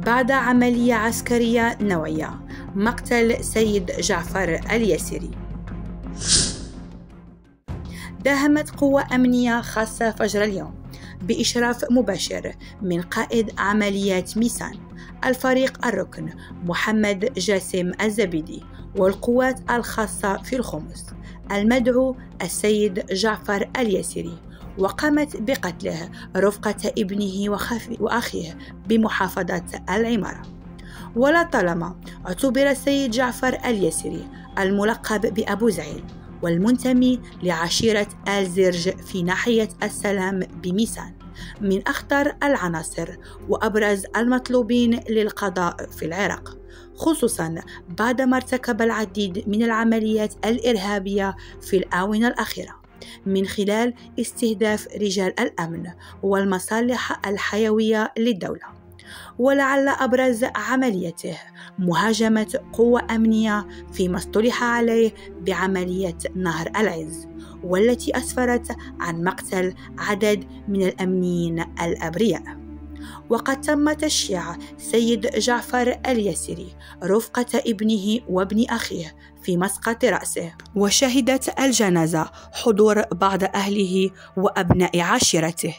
بعد عملية عسكرية نوعية، مقتل سيد جعفر اليسري. داهمت قوة أمنية خاصة فجر اليوم بإشراف مباشر من قائد عمليات ميسان الفريق الركن محمد جاسم الزبيدي والقوات الخاصة في الخمس المدعو السيد جعفر اليسري، وقامت بقتله رفقة ابنه وأخيه بمحافظة العمارة. ولطالما اعتبر السيد جعفر اليسري الملقب بأبو زعيل والمنتمي لعشيرة آل زرج في ناحية السلام بميسان من أخطر العناصر وأبرز المطلوبين للقضاء في العراق، خصوصاً بعدما ارتكب العديد من العمليات الإرهابية في الآونة الأخيرة من خلال استهداف رجال الأمن والمصالح الحيوية للدولة. ولعل أبرز عمليته مهاجمة قوة أمنية فيما اصطلح عليه بعملية نهر العز، والتي أسفرت عن مقتل عدد من الأمنيين الأبرياء. وقد تم تشييع سيد جعفر اليسري رفقة ابنه وابن أخيه في مسقط رأسه، وشهدت الجنازة حضور بعض أهله وأبناء عشيرته.